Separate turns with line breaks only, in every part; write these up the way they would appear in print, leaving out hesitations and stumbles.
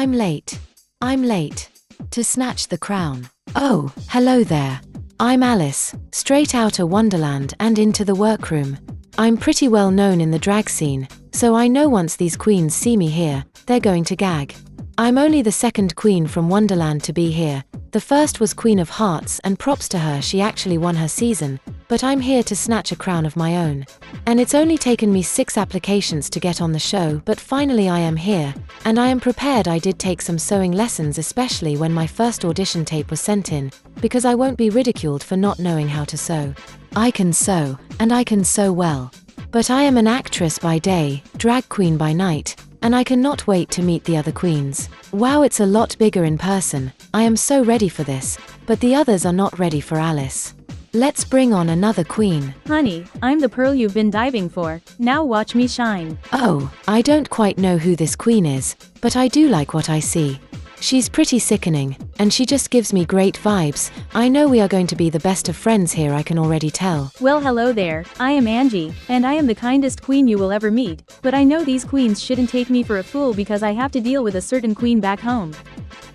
I'm late. I'm late. To snatch the crown. Oh, hello there. I'm Alice, straight outta Wonderland and into the workroom. I'm pretty well known in the drag scene, so I know once these queens see me here, they're going to gag. I'm only the second queen from Wonderland to be here. The first was Queen of Hearts, and props to her, she actually won her season, but I'm here to snatch a crown of my own. And it's only taken me 6 applications to get on the show, but finally I am here, and I am prepared. I did take some sewing lessons, especially when my first audition tape was sent in, because I won't be ridiculed for not knowing how to sew. I can sew, and I can sew well. But I am an actress by day, drag queen by night, and I cannot wait to meet the other queens. Wow, it's a lot bigger in person. I am so ready for this, but the others are not ready for Alice. Let's bring on another queen.
Honey, I'm the pearl you've been diving for. Now watch me shine.
Oh, I don't quite know who this queen is, but I do like what I see. She's pretty sickening, and she just gives me great vibes. I know we are going to be the best of friends here, I can already tell.
Well, hello there, I am Angie, and I am the kindest queen you will ever meet, but I know these queens shouldn't take me for a fool because I have to deal with a certain queen back home.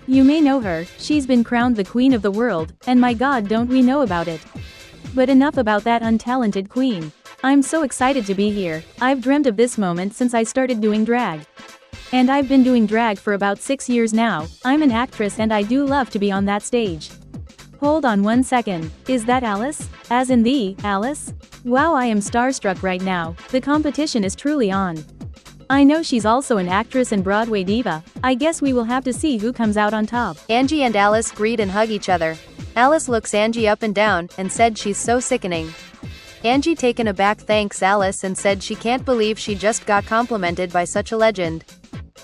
You may know her, she's been crowned the queen of the world, and my god, don't we know about it. But enough about that untalented queen. I'm so excited to be here. I've dreamt of this moment since I started doing drag. And I've been doing drag for about 6 years now. I'm an actress and I do love to be on that stage. Hold on one second, is that Alice? As in the, Alice? Wow, I am starstruck right now, the competition is truly on. I know she's also an actress and Broadway diva. I guess we will have to see who comes out on top.
Angie and Alice greet and hug each other. Alice looks Angie up and down, and said she's so sickening. Angie taken aback thanks Alice and said she can't believe she just got complimented by such a legend.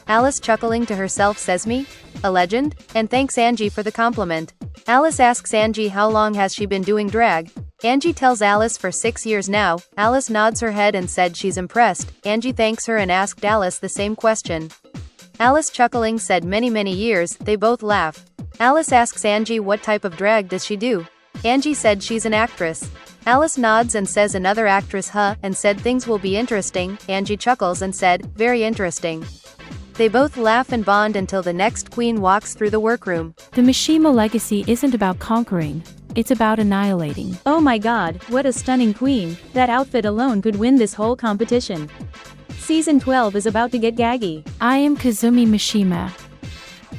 Alice chuckling to herself says me? A legend? And thanks Angie for the compliment. Alice asks Angie how long has she been doing drag. Angie tells Alice for 6 years now. Alice nods her head and said she's impressed. Angie thanks her and asked Alice the same question. Alice chuckling said many years. They both laugh. Alice asks Angie what type of drag does she do. Angie said she's an actress. Alice nods and says another actress huh, and said things will be interesting. Angie chuckles and said, very interesting. They both laugh and bond until the next queen walks through the workroom.
The Mishima legacy isn't about conquering, it's about annihilating.
Oh my god, what a stunning queen. That outfit alone could win this whole competition. Season 12 is about to get gaggy.
I am Kazumi Mishima,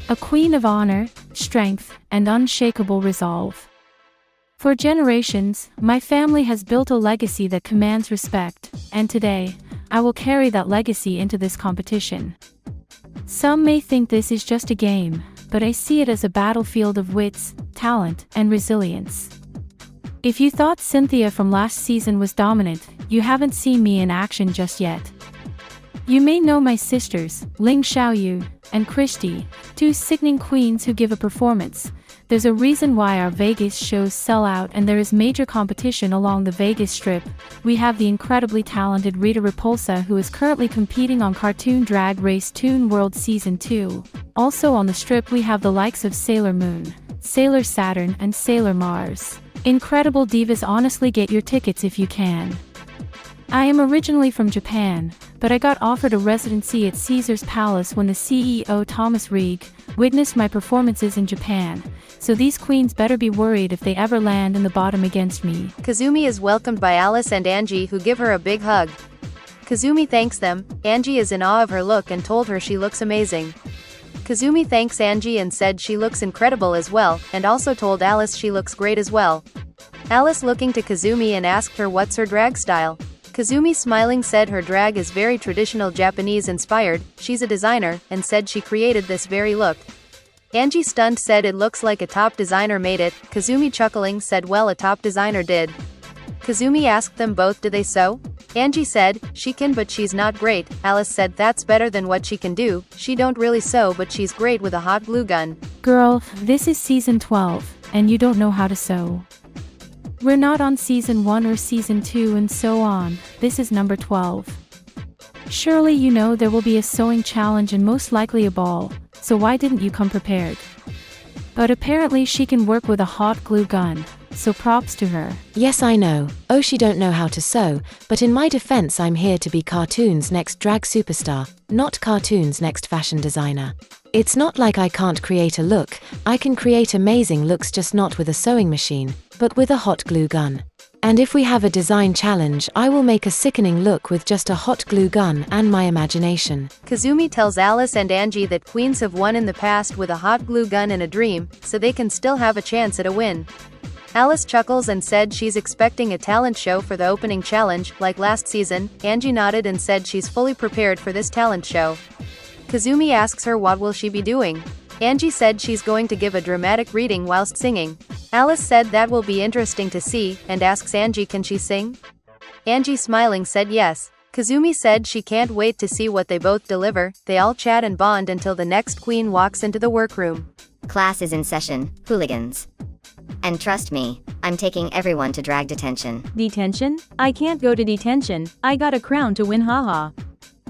a queen of honor, strength, and unshakable resolve. For generations, my family has built a legacy that commands respect, and today, I will carry that legacy into this competition. Some may think this is just a game, but I see it as a battlefield of wits, talent, and resilience. If you thought Cynthia from last season was dominant, you haven't seen me in action just yet. You may know my sisters, Ling Xiaoyu and Christy, 2 sickening queens who give a performance. There's a reason why our Vegas shows sell out, and there is major competition along the Vegas Strip. We have the incredibly talented Rita Repulsa, who is currently competing on Cartoon Drag Race Toon World Season 2. Also on the Strip we have the likes of Sailor Moon, Sailor Saturn, and Sailor Mars. Incredible divas, honestly get your tickets if you can. I am originally from Japan, but I got offered a residency at Caesar's Palace when the CEO Thomas Reeg witnessed my performances in Japan, so these queens better be worried if they ever land in the bottom against me.
Kazumi is welcomed by Alice and Angie, who give her a big hug. Kazumi thanks them. Angie is in awe of her look and told her she looks amazing. Kazumi thanks Angie and said she looks incredible as well, and also told Alice she looks great as well. Alice looking to Kazumi and asked her what's her drag style. Kazumi smiling said her drag is very traditional Japanese inspired, she's a designer, and said she created this very look. Angie stunned said it looks like a top designer made it. Kazumi chuckling said well, a top designer did. Kazumi asked them both do they sew? Angie said, she can but she's not great. Alice said that's better than what she can do, she don't really sew but she's great with a hot glue gun.
Girl, this is season 12, and you don't know how to sew. We're not on season 1 or season 2 and so on, this is number 12. Surely you know there will be a sewing challenge and most likely a ball, so why didn't you come prepared? But apparently she can work with a hot glue gun, so props to her.
Yes, I know. Oh, she don't know how to sew, but in my defense I'm here to be Cartoon's next drag superstar, not Cartoon's next fashion designer. It's not like I can't create a look, I can create amazing looks, just not with a sewing machine, but with a hot glue gun. And if we have a design challenge, I will make a sickening look with just a hot glue gun and my imagination.
Kazumi tells Alice and Angie that queens have won in the past with a hot glue gun and a dream, so they can still have a chance at a win. Alice chuckles and said she's expecting a talent show for the opening challenge, like last season. Angie nodded and said she's fully prepared for this talent show. Kazumi asks her what will she be doing. Angie said she's going to give a dramatic reading whilst singing. Alice said that will be interesting to see, and asks Angie can she sing? Angie smiling said yes. Kazumi said she can't wait to see what they both deliver. They all chat and bond until the next queen walks into the workroom.
Class is in session, hooligans. And trust me, I'm taking everyone to drag detention.
Detention? I can't go to detention, I got a crown to win, haha.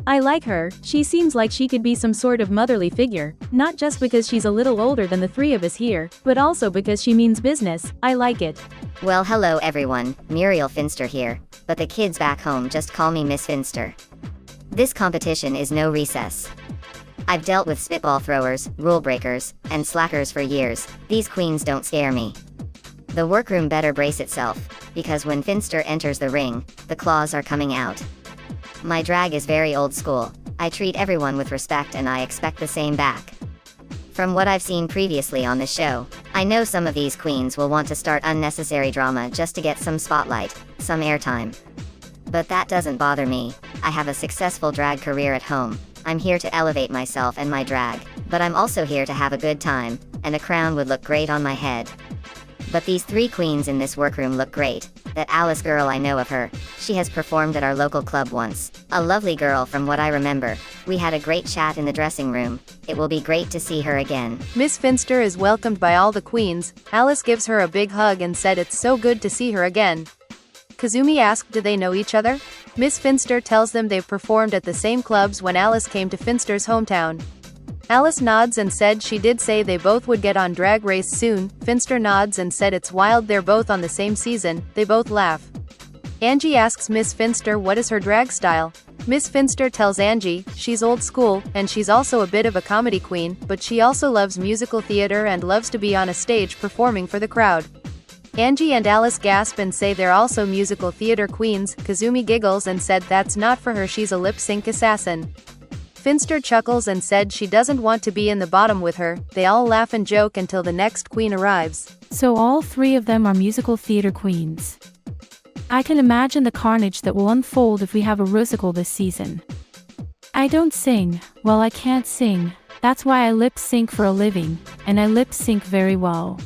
I like her, she seems like she could be some sort of motherly figure, not just because she's a little older than the three of us here, but also because she means business. I like it.
Well, hello everyone, Muriel Finster here, but the kids back home just call me Miss Finster. This competition is no recess. I've dealt with spitball throwers, rule breakers, and slackers for years. These queens don't scare me. The workroom better brace itself, because when Finster enters the ring, the claws are coming out. My drag is very old school. I treat everyone with respect and I expect the same back. From what I've seen previously on the show, I know some of these queens will want to start unnecessary drama just to get some spotlight, some airtime. But that doesn't bother me. I have a successful drag career at home. I'm here to elevate myself and my drag, but I'm also here to have a good time, and a crown would look great on my head. But these three queens in this workroom look great. That Alice girl, I know of her. She has performed at our local club once. A lovely girl from what I remember. We had a great chat in the dressing room. It will be great to see her again.
Miss Finster is welcomed by all the queens. Alice gives her a big hug and said it's so good to see her again. Kazumi asked do they know each other? Miss Finster tells them they've performed at the same clubs when Alice came to Finster's hometown. Alice nods and said she did say they both would get on Drag Race soon. Finster nods and said it's wild they're both on the same season. They both laugh. Angie asks Miss Finster what is her drag style. Miss Finster tells Angie she's old school, and she's also a bit of a comedy queen, but she also loves musical theater and loves to be on a stage performing for the crowd. Angie and Alice gasp and say they're also musical theater queens. Kazumi giggles and said that's not for her, she's a lip-sync assassin. Finster chuckles and said she doesn't want to be in the bottom with her. They all laugh and joke until the next queen arrives.
So all three of them are musical theater queens. I can imagine the carnage that will unfold if we have a musical this season. I don't sing, well I can't sing, that's why I lip sync for a living, and I lip sync very well.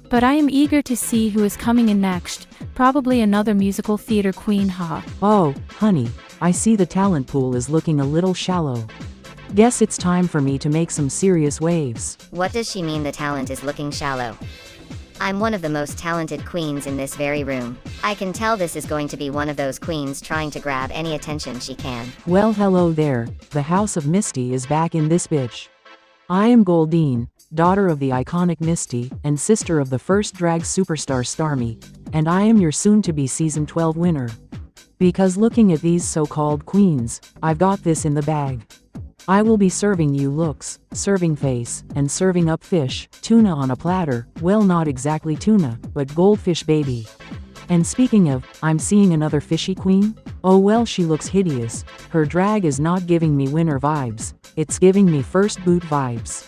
But I am eager to see who is coming in next, probably another musical theater queen, ha.
Oh, honey, I see the talent pool is looking a little shallow. Guess it's time for me to make some serious waves.
What does she mean the talent is looking shallow? I'm one of the most talented queens in this very room. I can tell this is going to be one of those queens trying to grab any attention she can.
Well, hello there, the House of Misty is back in this bitch. I am Goldine, daughter of the iconic Misty, and sister of the first drag superstar Starmie, and I am your soon-to-be Season 12 winner. Because looking at these so-called queens, I've got this in the bag. I will be serving you looks, serving face, and serving up fish, tuna on a platter, well not exactly tuna, but goldfish baby. And speaking of, I'm seeing another fishy queen? Oh well, she looks hideous. Her drag is not giving me winner vibes, it's giving me first boot vibes.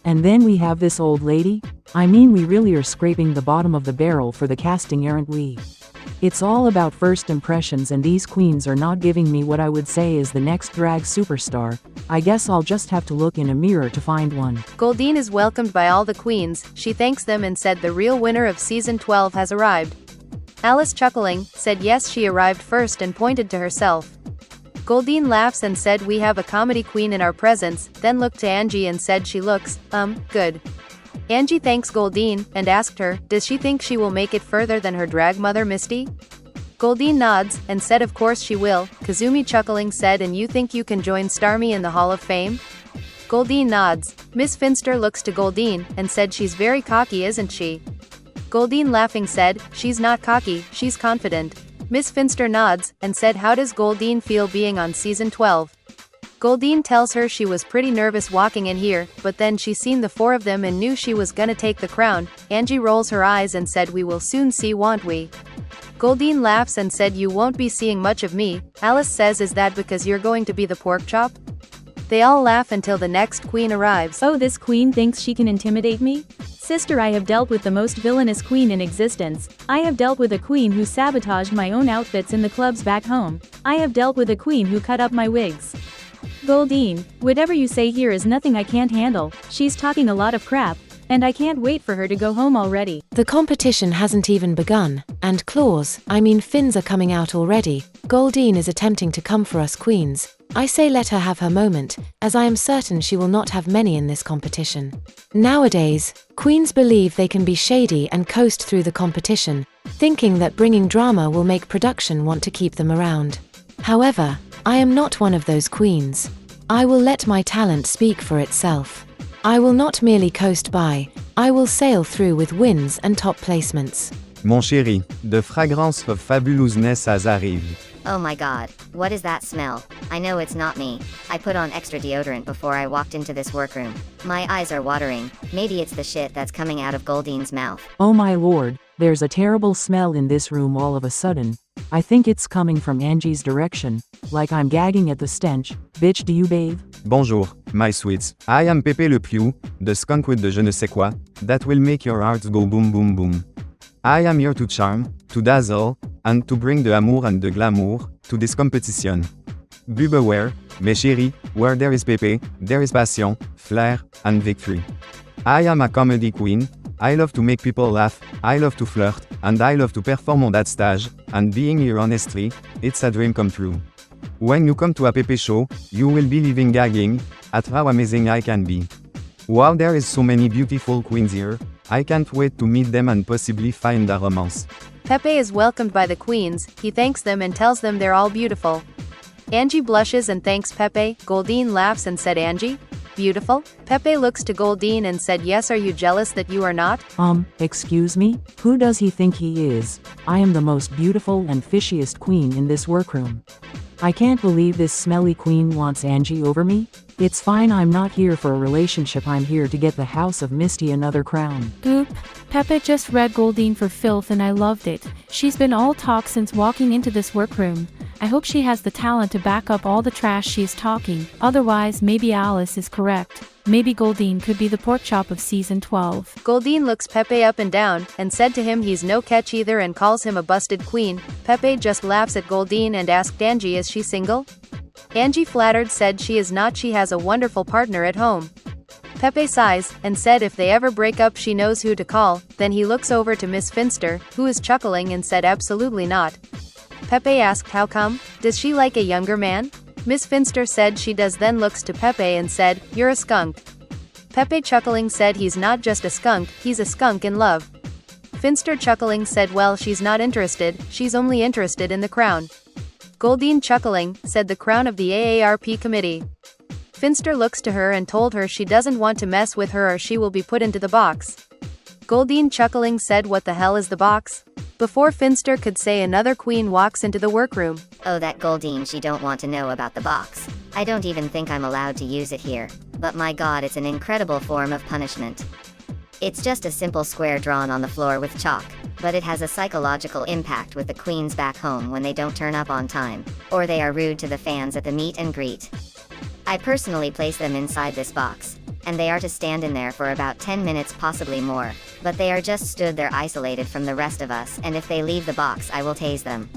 And then we have this old lady? I mean, we really are scraping the bottom of the barrel for the casting, aren't we? It's all about first impressions, and these queens are not giving me what I would say is the next drag superstar. I guess I'll just have to look in a mirror to find one.
Goldine is welcomed by all the queens. She thanks them and said the real winner of Season 12 has arrived. Alice, chuckling, said yes, she arrived first and pointed to herself. Goldine laughs and said we have a comedy queen in our presence, then looked to Angie and said she looks, good. Angie thanks Goldine, and asked her, does she think she will make it further than her drag mother Misty? Goldine nods, and said of course she will. Kazumi chuckling said, and you think you can join Starmie in the Hall of Fame? Goldine nods. Miss Finster looks to Goldine, and said she's very cocky, isn't she? Goldine laughing said, she's not cocky, she's confident. Miss Finster nods, and said how does Goldine feel being on Season 12? Goldine tells her she was pretty nervous walking in here, but then she seen the four of them and knew she was gonna take the crown. Angie rolls her eyes and said, "We will soon see, won't we?" Goldine laughs and said, "You won't be seeing much of me." Alice says, "Is that because you're going to be the pork chop?" They all laugh until the next queen arrives.
Oh, this queen thinks she can intimidate me? Sister, I have dealt with the most villainous queen in existence. I have dealt with a queen who sabotaged my own outfits in the clubs back home. I have dealt with a queen who cut up my wigs. Goldine, whatever you say here is nothing I can't handle. She's talking a lot of crap, and I can't wait for her to go home already.
The competition hasn't even begun, and fins are coming out already. Goldine is attempting to come for us queens. I say let her have her moment, as I am certain she will not have many in this competition. Nowadays, queens believe they can be shady and coast through the competition, thinking that bringing drama will make production want to keep them around. However, I am not one of those queens. I will let my talent speak for itself. I will not merely coast by, I will sail through with wins and top placements.
Mon chéri, de fragrance of fabulousness has arrived.
Oh my god, what is that smell? I know it's not me. I put on extra deodorant before I walked into this workroom. My eyes are watering. Maybe it's the shit that's coming out of Goldine's mouth.
Oh my lord, there's a terrible smell in this room all of a sudden. I think it's coming from Angie's direction, like I'm gagging at the stench. Bitch, do you bathe?
Bonjour, my sweets. I am Pepe Le Pew, the skunk with the je ne sais quoi, that will make your hearts go boom boom boom. I am here to charm, to dazzle, and to bring the amour and the glamour to this competition. Be beware, mes chéris, where there is Pepe, there is passion, flair, and victory. I am a comedy queen. I love to make people laugh, I love to flirt, and I love to perform on that stage, and being here honestly, it's a dream come true. When you come to a Pepe show, you will be leaving gagging at how amazing I can be. Wow, there is so many beautiful queens here. I can't wait to meet them and possibly find a romance.
Pepe is welcomed by the queens, he thanks them and tells them they're all beautiful. Angie blushes and thanks Pepe. Goldine laughs and said, "Angie? Beautiful?" Pepe looks to Goldine and said, "Yes, are you jealous that you are not?"
Excuse me? Who does he think he is? I am the most beautiful and fishiest queen in this workroom. I can't believe this smelly queen wants Angie over me. It's fine, I'm not here for a relationship, I'm here to get the House of Misty another crown.
Oop, Pepe just read Goldine for filth and I loved it. She's been all talk since walking into this workroom. I hope she has the talent to back up all the trash she is talking. Otherwise, maybe Alice is correct. Maybe Goldine could be the pork chop of season 12.
Goldine looks Pepe up and down, and said to him he's no catch either and calls him a busted queen. Pepe just laughs at Goldine and asked Angie, is she single? Angie flattered said she is not, she has a wonderful partner at home. Pepe sighs, and said if they ever break up she knows who to call. Then he looks over to Miss Finster, who is chuckling and said absolutely not. Pepe asked how come? Does she like a younger man? Miss Finster said she does, then looks to Pepe and said, "You're a skunk." Pepe chuckling said he's not just a skunk, he's a skunk in love. Finster chuckling said well, she's not interested, she's only interested in the crown. Goldine chuckling said the crown of the AARP committee. Finster looks to her and told her she doesn't want to mess with her or she will be put into the box. Goldine chuckling said what the hell is the box? Before Finster could say, another queen walks into the workroom.
Oh, that Goldine, she don't want to know about the box. I don't even think I'm allowed to use it here. But my god, it's an incredible form of punishment. It's just a simple square drawn on the floor with chalk, but it has a psychological impact with the queens back home when they don't turn up on time, or they are rude to the fans at the meet and greet. I personally place them inside this box, and they are to stand in there for about 10 minutes, possibly more, but they are just stood there isolated from the rest of us, and if they leave the box I will tase them.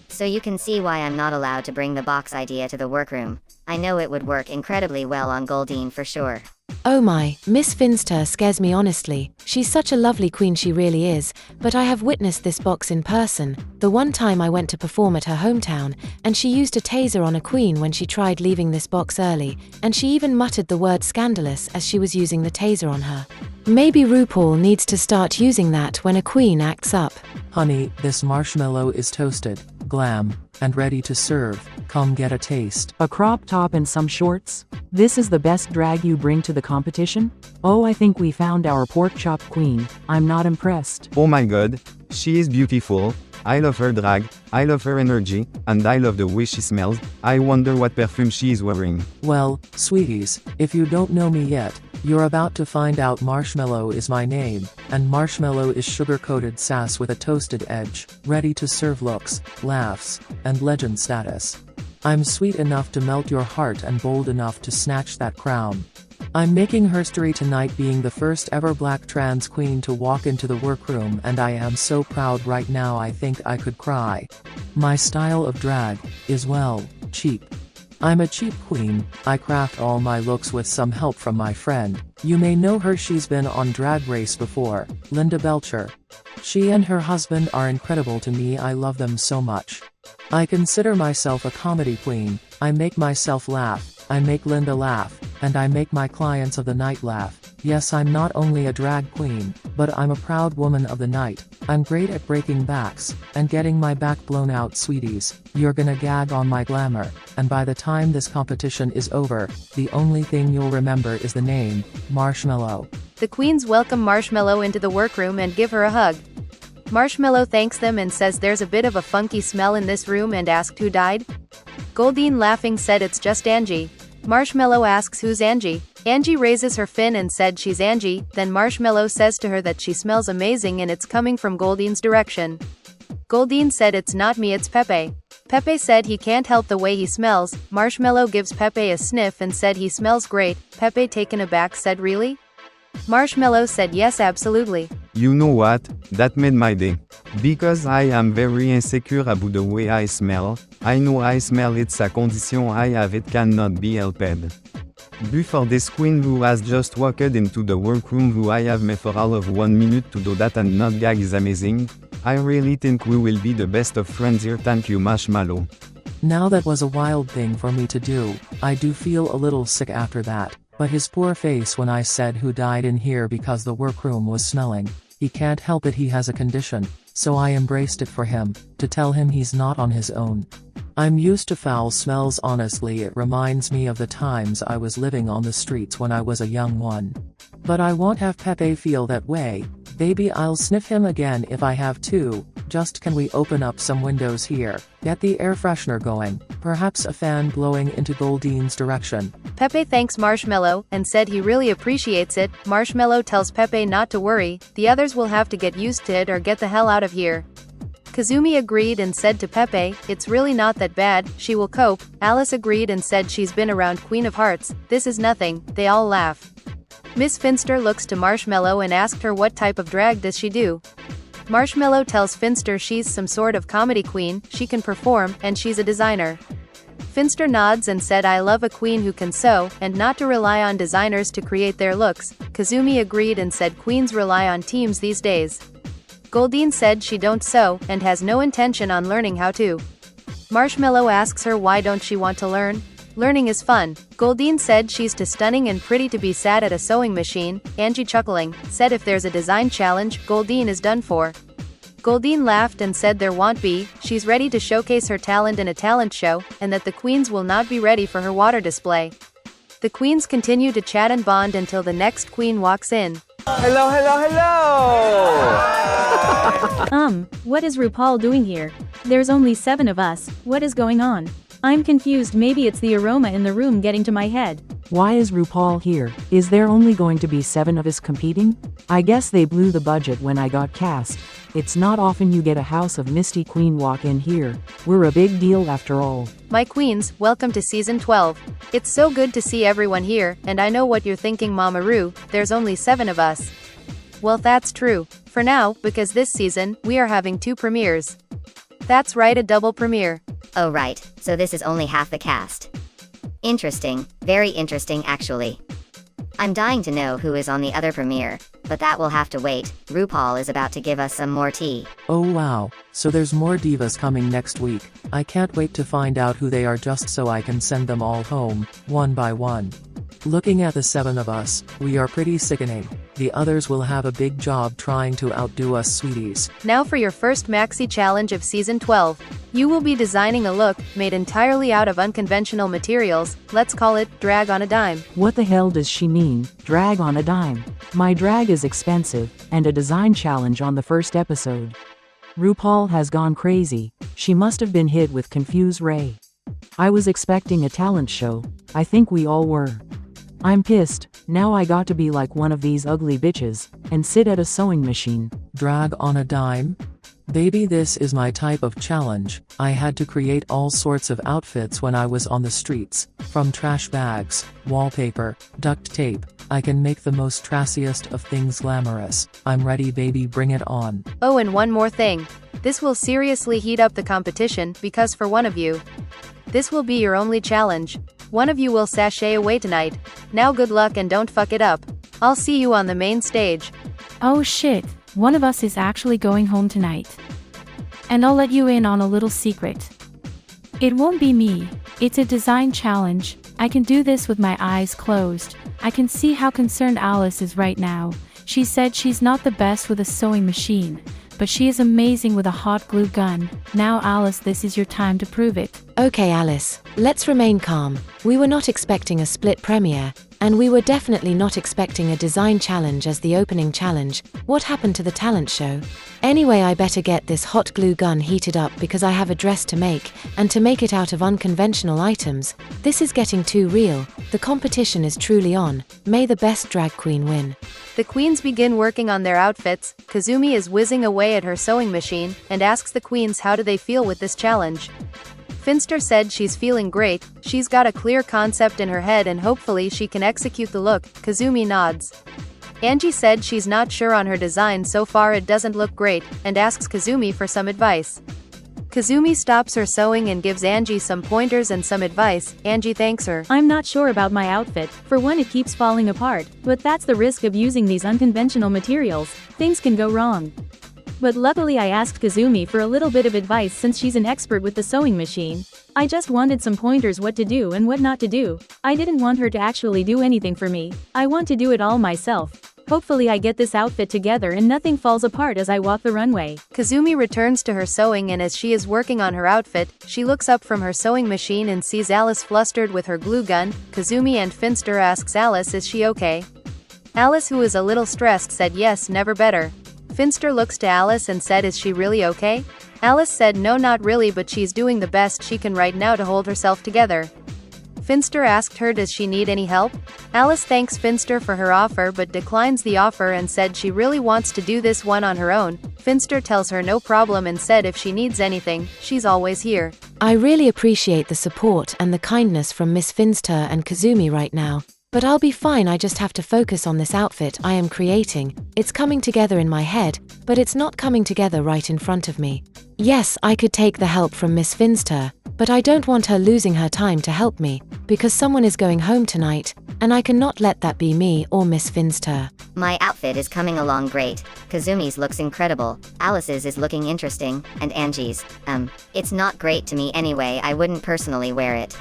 So you can see why I'm not allowed to bring the box idea to the workroom. I know it would work incredibly well on Goldine for sure.
Oh my, Miss Finster scares me honestly. She's such a lovely queen, she really is, but I have witnessed this box in person. The one time I went to perform at her hometown, and she used a taser on a queen when she tried leaving this box early, and she even muttered the word scandalous as she was using the taser on her. Maybe RuPaul needs to start using that when a queen acts up.
Honey, this marshmallow is toasted, glam, and ready to serve. Come get a taste.
A crop top and some shorts? This is the best drag you bring to the competition? Oh, I think we found our pork chop queen. I'm not impressed.
Oh my god, she is beautiful. I love her drag, I love her energy, and I love the way she smells. I wonder what perfume she is wearing.
Well, sweeties, if you don't know me yet, you're about to find out. Marshmallow is my name, and marshmallow is sugar-coated sass with a toasted edge, ready to serve looks, laughs, and legend status. I'm sweet enough to melt your heart and bold enough to snatch that crown. I'm making history tonight, being the first ever black trans queen to walk into the workroom, and I am so proud right now I think I could cry. My style of drag is, well, cheap. I'm a cheap queen. I craft all my looks with some help from my friend. You may know her, she's been on Drag Race before, Linda Belcher. She and her husband are incredible to me, I love them so much. I consider myself a comedy queen. I make myself laugh, I make Linda laugh, and I make my clients of the night laugh. Yes, I'm not only a drag queen, but I'm a proud woman of the night. I'm great at breaking backs, and getting my back blown out. Sweeties, you're gonna gag on my glamour, and by the time this competition is over, the only thing you'll remember is the name, Marshmallow.
The queens welcome Marshmallow into the workroom and give her a hug. Marshmallow thanks them and says there's a bit of a funky smell in this room and asked who died. Goldine laughing said it's just Angie. Marshmallow asks who's Angie. Angie raises her fin and said she's Angie, then Marshmallow says to her that she smells amazing and it's coming from Goldine's direction. Goldine said it's not me, it's Pepe. Pepe said he can't help the way he smells. Marshmallow gives Pepe a sniff and said he smells great. Pepe, taken aback, said really? Marshmallow said yes, absolutely.
You know what? That made my day. Because I am very insecure about the way I smell. I know I smell, it's a condition I have, it cannot be helped. But for this queen who has just walked into the workroom, who I have met for all of 1 minute to do that and not gag, is amazing. I really think we will be the best of friends here. Thank you, Marshmallow.
Now that was a wild thing for me to do. I do feel a little sick after that. But his poor face when I said who died in here because the workroom was smelling. He can't help it, he has a condition, so I embraced it for him, to tell him he's not on his own. I'm used to foul smells, honestly it reminds me of the times I was living on the streets when I was a young one. But I won't have Pepe feel that way. Baby, I'll sniff him again if I have to. Just can we open up some windows here, get the air freshener going, perhaps a fan blowing into Goldine's direction.
Pepe thanks Marshmallow, and said he really appreciates it. Marshmallow tells Pepe not to worry, the others will have to get used to it or get the hell out of here. Kazumi agreed and said to Pepe, it's really not that bad, she will cope. Alice agreed and said she's been around Queen of Hearts, this is nothing. They all laugh. Miss Finster looks to Marshmallow and asked her what type of drag does she do. Marshmallow tells Finster she's some sort of comedy queen, she can perform, and she's a designer. Finster nods and said I love a queen who can sew, and not to rely on designers to create their looks. Kazumi agreed and said queens rely on teams these days. Goldine said she don't sew, and has no intention on learning how to. Marshmallow asks her why don't she want to learn? Learning is fun. Goldine said she's too stunning and pretty to be sat at a sewing machine. Angie chuckling, said if there's a design challenge, Goldine is done for. Goldine laughed and said there won't be, she's ready to showcase her talent in a talent show, and that the queens will not be ready for her water display. The queens continue to chat and bond until the next queen walks in.
Hello, hello, hello!
What is RuPaul doing here? There's only 7 of us, what is going on? I'm confused, maybe it's the aroma in the room getting to my head.
Why is RuPaul here? Is there only going to be 7 of us competing? I guess they blew the budget when I got cast. It's not often you get a House of Misty queen walk in here. We're a big deal after all.
My queens, welcome to season 12. It's so good to see everyone here, and I know what you're thinking, Mama Ru, there's only 7 of us. Well, that's true. For now, because this season, we are having 2 premieres. That's right, a double premiere.
Oh right, so this is only half the cast. Interesting, very interesting actually. I'm dying to know who is on the other premiere, but that will have to wait. RuPaul is about to give us some more tea.
Oh wow, so there's more divas coming next week. I can't wait to find out who they are just so I can send them all home, one by one. Looking at the 7 of us, we are pretty sickening. The others will have a big job trying to outdo us, sweeties.
Now for your first maxi challenge of season 12. You will be designing a look, made entirely out of unconventional materials. Let's call it, drag on a dime.
What the hell does she mean, drag on a dime? My drag is expensive, and a design challenge on the first episode. RuPaul has gone crazy. She must have been hit with confused Ray. I was expecting a talent show. I think we all were. I'm pissed. Now I got to be like one of these ugly bitches and sit at a sewing machine.
Drag on a dime? Baby, this is my type of challenge. I had to create all sorts of outfits when I was on the streets, from trash bags, wallpaper, duct tape. I can make the most trassiest of things glamorous. I'm ready, baby, bring it on.
Oh, and one more thing. This will seriously heat up the competition, because for one of you, this will be your only challenge. One of you will sashay away tonight. Now good luck and don't fuck it up. I'll see you on the main stage.
Oh shit, one of us is actually going home tonight. And I'll let you in on a little secret. It won't be me. It's a design challenge. I can do this with my eyes closed. I can see how concerned Alice is right now. She said she's not the best with a sewing machine, but she is amazing with a hot glue gun. Now Alice, this is your time to prove it.
Okay Alice, let's remain calm. We were not expecting a split premiere, and we were definitely not expecting a design challenge as the opening challenge. What happened to the talent show? Anyway, I better get this hot glue gun heated up because I have a dress to make, and to make it out of unconventional items. This is getting too real. The competition is truly on. May the best drag queen win.
The queens begin working on their outfits. Kazumi is whizzing away at her sewing machine, and asks the queens how do they feel with this challenge. Finster said she's feeling great, she's got a clear concept in her head and hopefully she can execute the look. Kazumi nods. Angie said she's not sure on her design, so far it doesn't look great, and asks Kazumi for some advice. Kazumi stops her sewing and gives Angie some pointers and some advice. Angie thanks her.
I'm not sure about my outfit. For one, it keeps falling apart, but that's the risk of using these unconventional materials. Things can go wrong. But luckily I asked Kazumi for a little bit of advice since she's an expert with the sewing machine. I just wanted some pointers what to do and what not to do. I didn't want her to actually do anything for me. I want to do it all myself. Hopefully I get this outfit together and nothing falls apart as I walk the runway.
Kazumi returns to her sewing, and as she is working on her outfit, she looks up from her sewing machine and sees Alice flustered with her glue gun. Kazumi and Finster asks Alice is she okay? Alice, who is a little stressed, said yes, never better. Finster looks to Alice and said is she really okay? Alice said no, not really, but she's doing the best she can right now to hold herself together. Finster asked her does she need any help? Alice thanks Finster for her offer but declines the offer and said she really wants to do this one on her own. Finster tells her no problem and said if she needs anything, she's always here.
I really appreciate the support and the kindness from Miss Finster and Kazumi right now. But I'll be fine, I just have to focus on this outfit I am creating. It's coming together in my head, but it's not coming together right in front of me. Yes, I could take the help from Miss Finster, but I don't want her losing her time to help me, because someone is going home tonight, and I cannot let that be me or Miss Finster.
My outfit is coming along great. Kazumi's looks incredible, Alice's is looking interesting, and Angie's, it's not great to me anyway, I wouldn't personally wear it.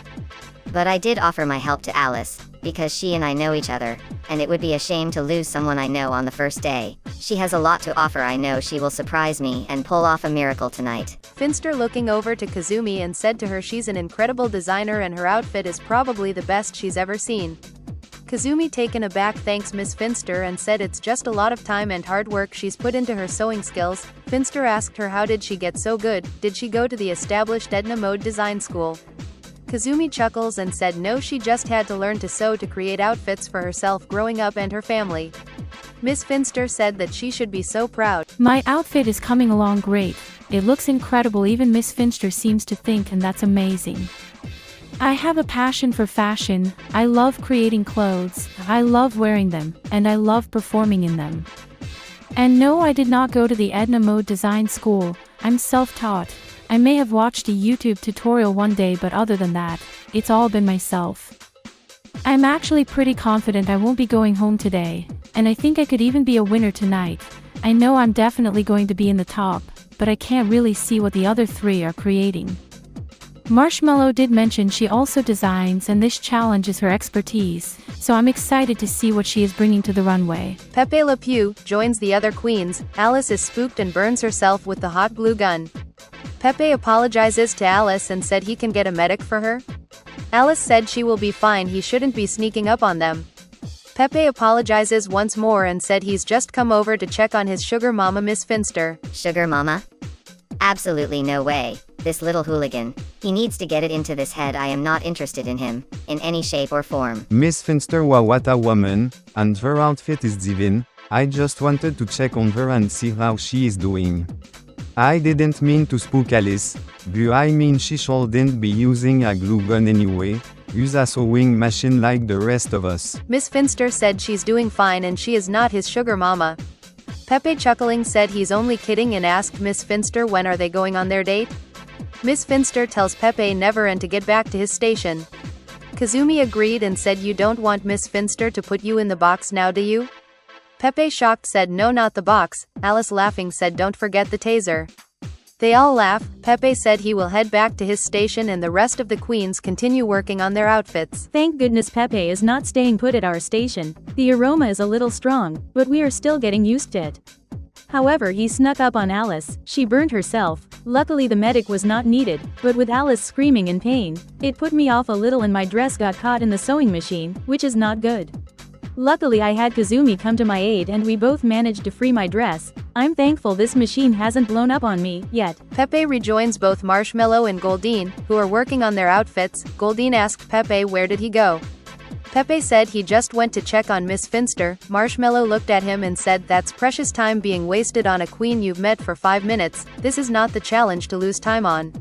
But I did offer my help to Alice, because she and I know each other, and it would be a shame to lose someone I know on the first day. She has a lot to offer, I know she will surprise me and pull off a miracle tonight.
Finster looking over to Kazumi and said to her she's an incredible designer and her outfit is probably the best she's ever seen. Kazumi, taken aback, thanks Miss Finster and said it's just a lot of time and hard work she's put into her sewing skills. Finster asked her how did she get so good, did she go to the established Edna Mode Design School? Kazumi chuckles and said no, she just had to learn to sew to create outfits for herself growing up and her family. Miss Finster said that she should be so proud.
My outfit is coming along great. It looks incredible, even Miss Finster seems to think, and that's amazing. I have a passion for fashion. I love creating clothes, I love wearing them, and I love performing in them. And no, I did not go to the Edna Mode Design School. I'm self-taught. I may have watched a YouTube tutorial one day, but other than that, it's all been myself. I'm actually pretty confident I won't be going home today, and I think I could even be a winner tonight. I know I'm definitely going to be in the top, but I can't really see what the other three are creating. Marshmallow did mention she also designs and this challenge is her expertise, so I'm excited to see what she is bringing to the runway.
Pepe Le Pew joins the other queens. Alice is spooked and burns herself with the hot glue gun. Pepe apologizes to Alice and said he can get a medic for her. Alice said she will be fine, he shouldn't be sneaking up on them. Pepe apologizes once more and said he's just come over to check on his sugar mama Miss Finster.
Sugar mama? Absolutely no way. This little hooligan. He needs to get it into this head I am not interested in him, in any shape or form.
Miss Finster what a woman, and her outfit is divine. I just wanted to check on her and see how she is doing. I didn't mean to spook Alice, but I mean she shouldn't be using a glue gun anyway. Use a sewing machine like the rest of us.
Miss Finster said she's doing fine and she is not his sugar mama. Pepe chuckling said he's only kidding and asked Miss Finster when are they going on their date. Miss Finster tells Pepe never and to get back to his station. Kazumi agreed and said you don't want Miss Finster to put you in the box now, do you? Pepe shocked said no, not the box. Alice laughing said don't forget the taser. They all laugh. Pepe said he will head back to his station and the rest of the queens continue working on their outfits.
Thank goodness Pepe is not staying put at our station. The aroma is a little strong, but we are still getting used to it. However, he snuck up on Alice. She burned herself. Luckily the medic was not needed, but with Alice screaming in pain, it put me off a little and my dress got caught in the sewing machine, which is not good. Luckily I had Kazumi come to my aid and we both managed to free my dress. I'm thankful this machine hasn't blown up on me yet.
Pepe rejoins both Marshmallow and Goldine, who are working on their outfits. Goldine asked Pepe where did he go. Pepe said he just went to check on Miss Finster. Marshmallow looked at him and said that's precious time being wasted on a queen you've met for 5 minutes. This is not the challenge to lose time on.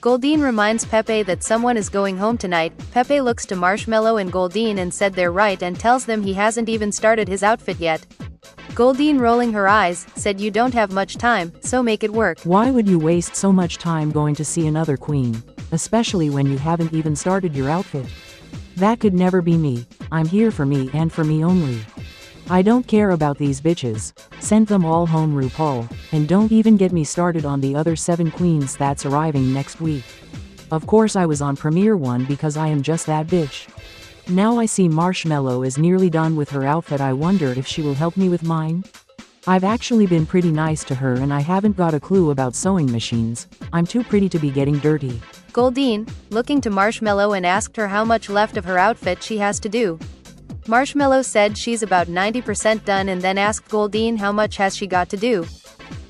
Goldine reminds Pepe that someone is going home tonight. Pepe looks to Marshmallow and Goldine and said they're right and tells them he hasn't even started his outfit yet. Goldine rolling her eyes, said you don't have much time, so make it work.
Why would you waste so much time going to see another queen? Especially when you haven't even started your outfit. That could never be me. I'm here for me and for me only. I don't care about these bitches. Send them all home, RuPaul. And don't even get me started on the other 7 queens that's arriving next week. Of course I was on premiere 1 because I am just that bitch. Now I see Marshmallow is nearly done with her outfit. I wonder if she will help me with mine? I've actually been pretty nice to her and I haven't got a clue about sewing machines. I'm too pretty to be getting dirty.
Goldine, looking to Marshmallow and asked her how much left of her outfit she has to do. Marshmallow said she's about 90% done and then asked Goldine how much has she got to do.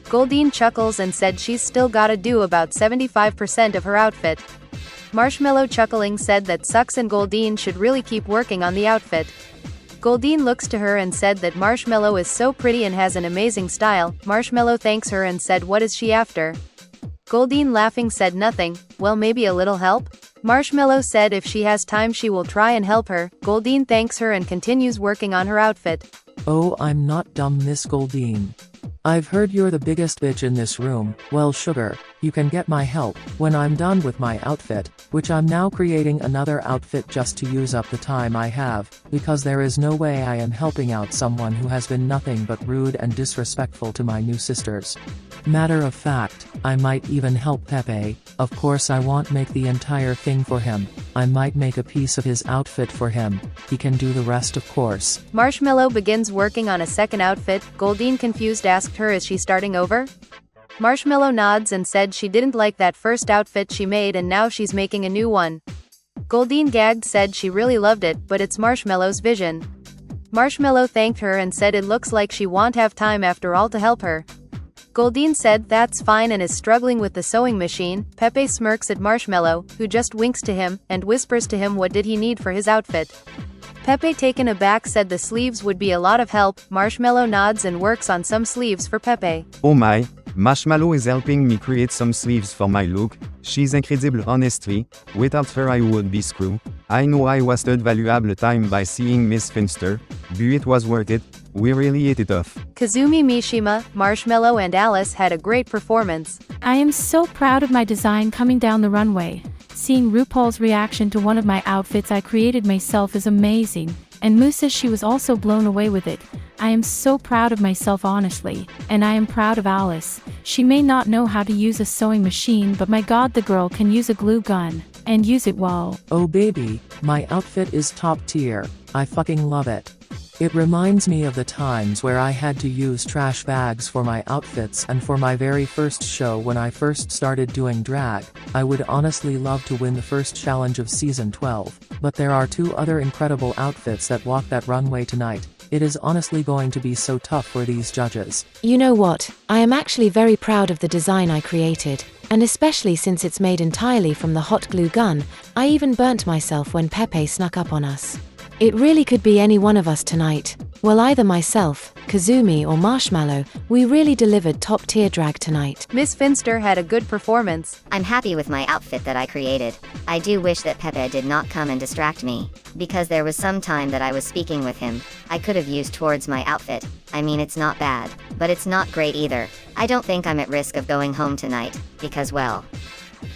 Goldine chuckles and said she's still gotta do about 75% of her outfit. Marshmallow chuckling said that sucks and Goldine should really keep working on the outfit. Goldine looks to her and said that Marshmallow is so pretty and has an amazing style. Marshmallow thanks her and said what is she after? Goldine laughing said nothing. Well, maybe a little help? Marshmallow said if she has time she will try and help her. Goldine thanks her and continues working on her outfit.
Oh, I'm not dumb, Miss Goldine. I've heard you're the biggest bitch in this room. Well, sugar, you can get my help when I'm done with my outfit, which I'm now creating another outfit just to use up the time I have, because there is no way I am helping out someone who has been nothing but rude and disrespectful to my new sisters. Matter of fact, I might even help Pepe. Of course I won't make the entire thing for him. I might make a piece of his outfit for him. He can do the rest, of course.
Marshmallow begins working on a second outfit. Goldine confused asked her is she starting over? Marshmallow nods and said she didn't like that first outfit she made and now she's making a new one. Goldine gagged said she really loved it, but it's Marshmallow's vision. Marshmallow thanked her and said it looks like she won't have time after all to help her. Goldine said that's fine and is struggling with the sewing machine. Pepe smirks at Marshmallow, who just winks to him, and whispers to him what did he need for his outfit. Pepe taken aback said the sleeves would be a lot of help. Marshmallow nods and works on some sleeves for Pepe.
Oh my, Marshmallow is helping me create some sleeves for my look. She's incredible honestly. Without her I would be screwed. I know I wasted valuable time by seeing Miss Finster, but it was worth it. We really ate it off.
Kazumi, Mishima, Marshmallow and Alice had a great performance.
I am so proud of my design coming down the runway. Seeing RuPaul's reaction to one of my outfits I created myself is amazing, and Moo says she was also blown away with it. I am so proud of myself honestly, and I am proud of Alice. She may not know how to use a sewing machine, but my god, the girl can use a glue gun, and use it well.
Oh baby, my outfit is top tier. I fucking love it. It reminds me of the times where I had to use trash bags for my outfits, and for my very first show when I first started doing drag. I would honestly love to win the first challenge of season 12, but there are 2 other incredible outfits that walk that runway tonight. It is honestly going to be so tough for these judges.
You know what? I am actually very proud of the design I created, and especially since it's made entirely from the hot glue gun. I even burnt myself when Pepe snuck up on us. It really could be any one of us tonight. Well, either myself, Kazumi or Marshmallow. We really delivered top-tier drag tonight.
Miss Finster had a good performance.
I'm happy with my outfit that I created. I do wish that Pepe did not come and distract me, because there was some time that I was speaking with him. I could have used towards my outfit. I mean, it's not bad, but it's not great either. I don't think I'm at risk of going home tonight, because well,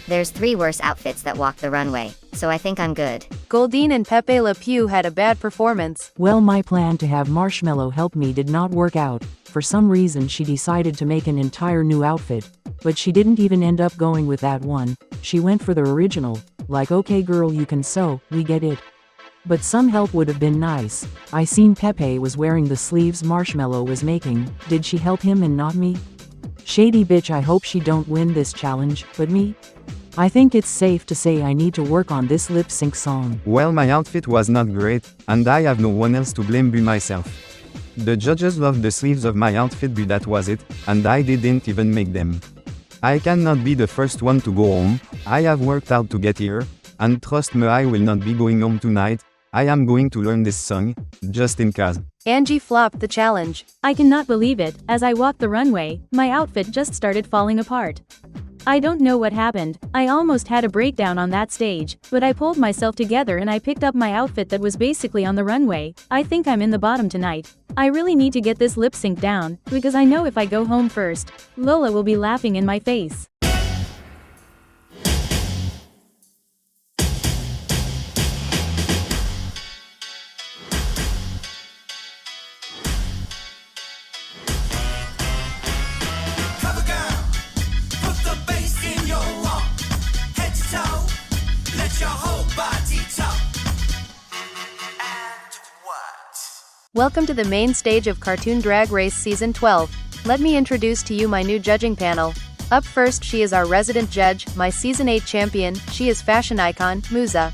there's 3 worse outfits that walk the runway, so I think I'm good.
Goldine and Pepe Le Pew had a bad performance.
Well, my plan to have Marshmallow help me did not work out. For some reason she decided to make an entire new outfit, but she didn't even end up going with that one. She went for the original, like okay girl you can sew, we get it. But some help would have been nice. I seen Pepe was wearing the sleeves Marshmallow was making. Did she help him and not me? Shady bitch, I hope she don't win this challenge, but me? I think it's safe to say I need to work on this lip sync song.
Well, my outfit was not great, and I have no one else to blame but myself. The judges loved the sleeves of my outfit, but that was it, and I didn't even make them. I cannot be the first one to go home. I have worked hard to get here, and trust me, I will not be going home tonight. I am going to learn this song, just in case.
Angie flopped the challenge.
I cannot believe it. As I walked the runway, my outfit just started falling apart. I don't know what happened. I almost had a breakdown on that stage, but I pulled myself together and I picked up my outfit that was basically on the runway. I think I'm in the bottom tonight. I really need to get this lip sync down, because I know if I go home first, Lola will be laughing in my face.
Welcome to the main stage of Cartoon Drag Race Season 12. Let me introduce to you my new judging panel. Up first, she is our resident judge, my Season 8 champion. She is fashion icon, Musa.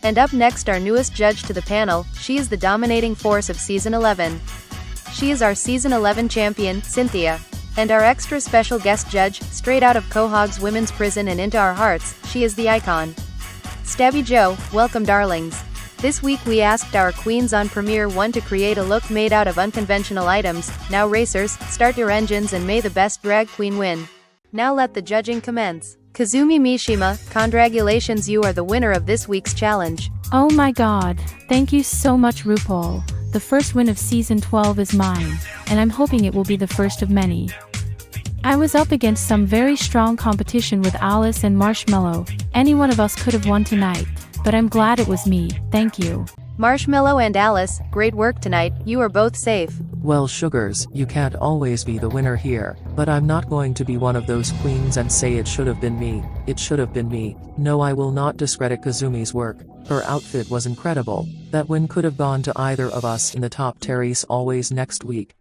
And up next, our newest judge to the panel. She is the dominating force of Season 11. She is our Season 11 champion, Cynthia. And our extra special guest judge, straight out of Quahog's women's prison and into our hearts, she is the icon, Stabby Joe. Welcome, darlings. This week we asked our queens on Premiere 1 to create a look made out of unconventional items. Now racers, start your engines and may the best drag queen win. Now let the judging commence. Kazumi Mishima, congratulations, you are the winner of this week's challenge.
Oh my god, thank you so much RuPaul. The first win of season 12 is mine, and I'm hoping it will be the first of many. I was up against some very strong competition with Alice and Marshmallow. Any one of us could have won tonight, but I'm glad it was me, thank you.
Marshmallow and Alice, great work tonight, you are both safe.
Well, sugars, you can't always be the winner here, but I'm not going to be one of those queens and say it should have been me. It should have been me. No, I will not discredit Kazumi's work. Her outfit was incredible. That win could have gone to either of us in the top Terry's always next week.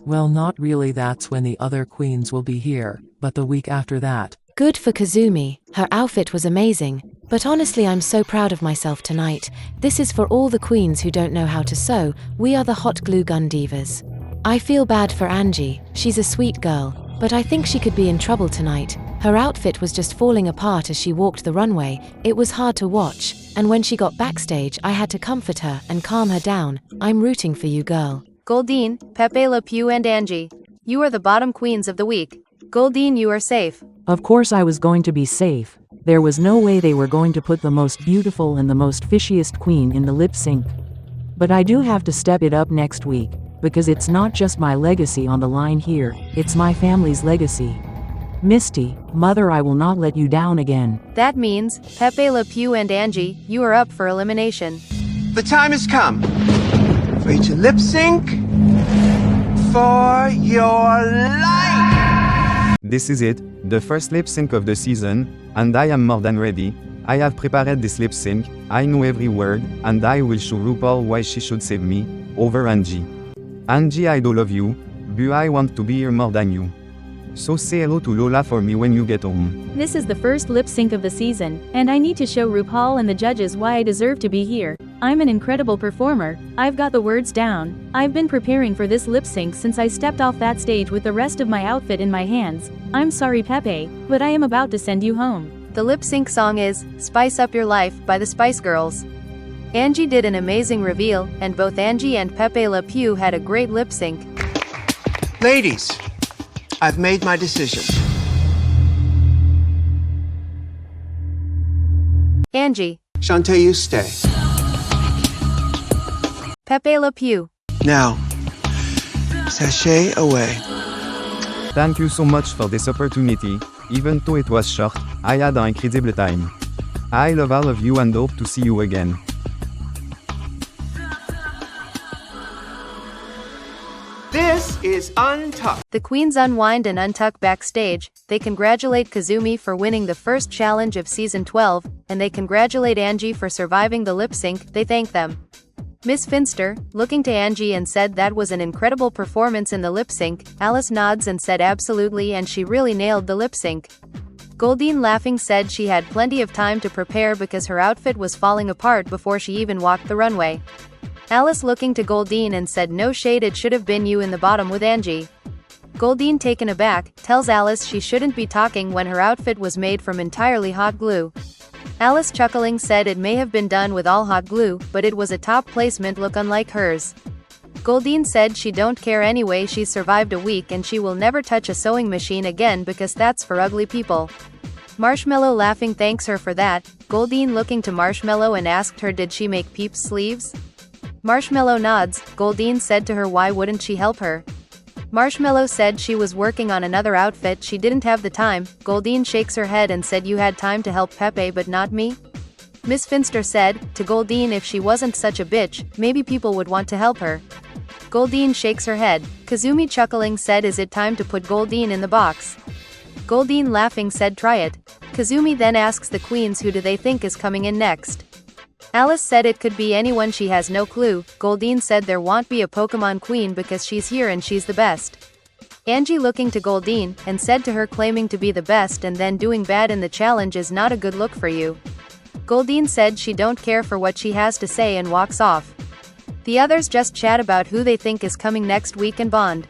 Well, not really, that's when the other queens will be here, but the week after that.
Good for Kazumi, her outfit was amazing. But honestly, I'm so proud of myself tonight. This is for all the queens who don't know how to sew. We are the hot glue gun divas. I feel bad for Angie, she's a sweet girl, but I think she could be in trouble tonight. Her outfit was just falling apart as she walked the runway. It was hard to watch, and when she got backstage I had to comfort her and calm her down. I'm rooting for you, girl.
Goldine, Pepe Le Pew and Angie. You are the bottom queens of the week. Goldine, you are safe.
Of course I was going to be safe. There was no way they were going to put the most beautiful and the most fishiest queen in the lip sync. But I do have to step it up next week, because it's not just my legacy on the line here, it's my family's legacy. Misty, mother, I will not let you down again.
That means, Pepe Le Pew and Angie, you are up for elimination.
The time has come for you to lip sync for your life.
This is it, the first lip sync of the season, and I am more than ready. I have prepared this lip sync, I know every word, and I will show RuPaul why she should save me over Angie. Angie, I do love you, but I want to be here more than you. So say hello to Lola for me when you get home.
This is the first lip sync of the season, and I need to show RuPaul and the judges why I deserve to be here. I'm an incredible performer, I've got the words down. I've been preparing for this lip sync since I stepped off that stage with the rest of my outfit in my hands. I'm sorry Pepe, but I am about to send you home.
The lip sync song is Spice Up Your Life by the Spice Girls. Angie did an amazing reveal, and both Angie and Pepe Le Pew had a great lip sync.
Ladies, I've made my decision.
Angie.
Shantae, you stay.
Pepe Le Pew.
Now, sashay away.
Thank you so much for this opportunity, even though it was short, I had an incredible time. I love all of you and hope to see you again.
This is Untucked.
The queens unwind and untuck backstage. They congratulate Kazumi for winning the first challenge of season 12, and they congratulate Angie for surviving the lip sync. They thank them. Miss Finster, looking to Angie and said that was an incredible performance in the lip sync. Alice nods and said absolutely, and she really nailed the lip sync. Goldine laughing said she had plenty of time to prepare because her outfit was falling apart before she even walked the runway. Alice looking to Goldine and said no shade, it should have been you in the bottom with Angie. Goldine taken aback, tells Alice she shouldn't be talking when her outfit was made from entirely hot glue. Alice chuckling said it may have been done with all hot glue, but it was a top placement look unlike hers. Goldine said she don't care anyway, she's survived a week and she will never touch a sewing machine again because that's for ugly people. Marshmallow laughing thanks her for that. Goldine looking to Marshmallow and asked her did she make Peep's sleeves? Marshmallow nods. Goldine said to her why wouldn't she help her? Marshmallow said she was working on another outfit, she didn't have the time. Goldine shakes her head and said you had time to help Pepe but not me? Miss Finster said to Goldine if she wasn't such a bitch, maybe people would want to help her. Goldine shakes her head. Kazumi chuckling said is it time to put Goldine in the box? Goldine laughing said try it. Kazumi then asks the queens who do they think is coming in next. Alice said it could be anyone, she has no clue. Goldine said there won't be a Pokemon queen because she's here and she's the best. Angie looking to Goldine, and said to her claiming to be the best and then doing bad in the challenge is not a good look for you. Goldine said she don't care for what she has to say and walks off. The others just chat about who they think is coming next week and bond.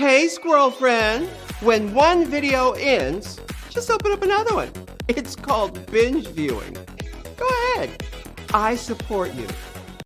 Hey, squirrel friend. When one video ends, just open up another one. It's called binge viewing. Go ahead. I support you.